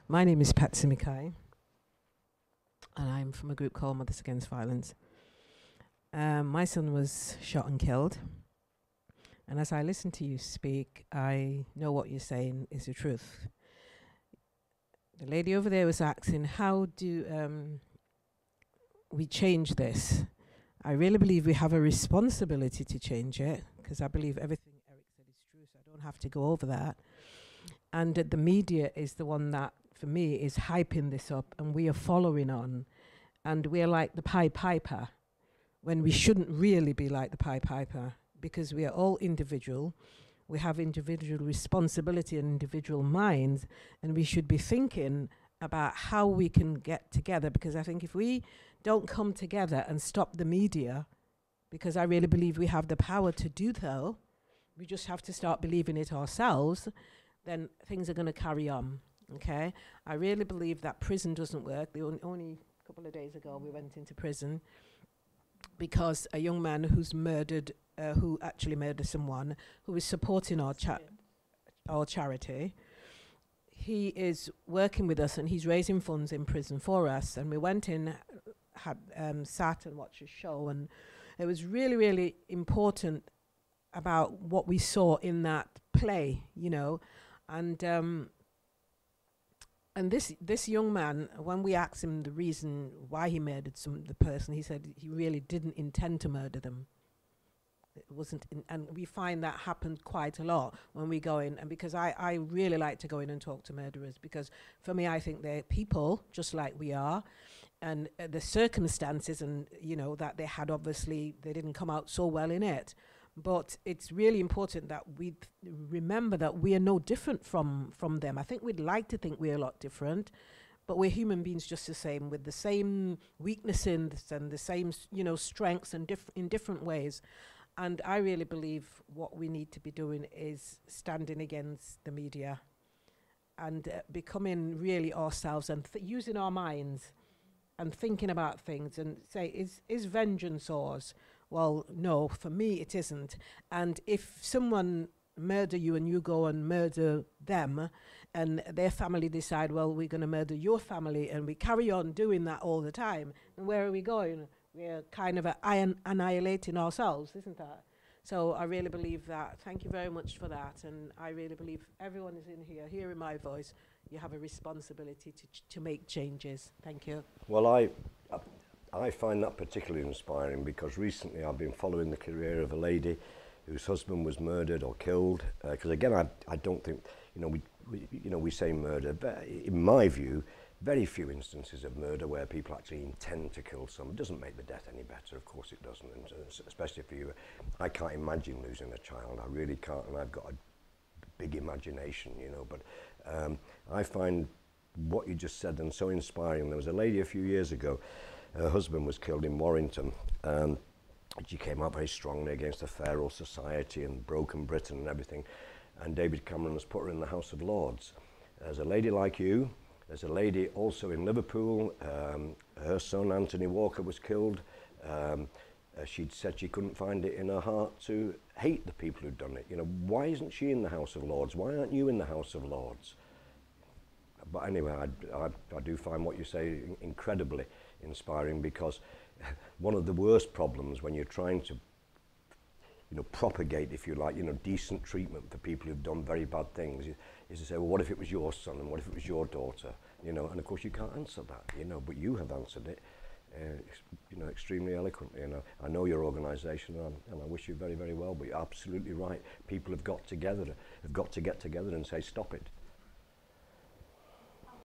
My name is Patsy Mikai, and I'm from a group called Mothers Against Violence. My son was shot and killed, and as I listen to you speak, I know what you're saying is the truth. The lady over there was asking, how do we change this? I really believe we have a responsibility to change it, because I believe everything Eric said is true, so I don't have to go over that. And the media is the one that, for me, is hyping this up, and we are following on. And we're like the Pied Piper, when we shouldn't really be like the Pied Piper, because we are all individual. We have individual responsibility and individual minds, and we should be thinking about how we can get together, because I think if we don't come together and stop the media, because I really believe we have the power to do so, we just have to start believing it ourselves, then things are going to carry on, okay? I really believe that prison doesn't work. Only a couple of days ago we went into prison because a young man who's murdered, who actually murdered someone, who is supporting our charity, he is working with us and he's raising funds in prison for us. And we went in, had sat and watched a show, and it was really, really important about what we saw in that play, you know. And this young man, when we asked him the reason why he murdered the person, he said he really didn't intend to murder them. It wasn't, and we find that happened quite a lot when we go in. And because I really like to go in and talk to murderers, because for me, I think they're people just like we are, and the circumstances and, you know, that they had, obviously they didn't come out so well in it. But it's really important that we remember that we are no different from them. I think we'd like to think we're a lot different, but we're human beings just the same, with the same weaknesses and the same, you know, strengths and in different ways. And I really believe what we need to be doing is standing against the media and becoming really ourselves and using our minds and thinking about things and say, is vengeance ours? Well, no, for me it isn't. And if someone murder you and you go and murder them, and their family decide, well, we're going to murder your family, and we carry on doing that all the time, and where are we going? We're kind of annihilating ourselves, isn't that? So I really believe that. Thank you very much for that. And I really believe everyone is in here, hearing my voice, you have a responsibility to make changes. Thank you. Well, I find that particularly inspiring, because recently I've been following the career of a lady whose husband was murdered or killed. Because again, I don't think, we say murder, but in my view, very few instances of murder where people actually intend to kill someone. It doesn't make the death any better, of course it doesn't, and especially for you. I can't imagine losing a child, I really can't, and I've got a big imagination, but I find what you just said and so inspiring. There was a lady a few years ago, her husband was killed in Warrington. She came out very strongly against the Pharaoh Society and broken Britain and everything, and David Cameron has put her in the House of Lords. There's a lady like you. There's a lady also in Liverpool. Her son Anthony Walker was killed. She'd said she couldn't find it in her heart to hate the people who'd done it. Why isn't she in the House of Lords? Why aren't you in the House of Lords? But anyway, I do find what you say incredibly inspiring, because one of the worst problems when you're trying to propagate, if you like, decent treatment for people who've done very bad things, is to say, well, what if it was your son and what if it was your daughter? And of course you can't answer that, but you have answered it, extremely eloquently. I know your organisation, and I wish you very, very well, but you're absolutely right. People have got to get together and say, stop it.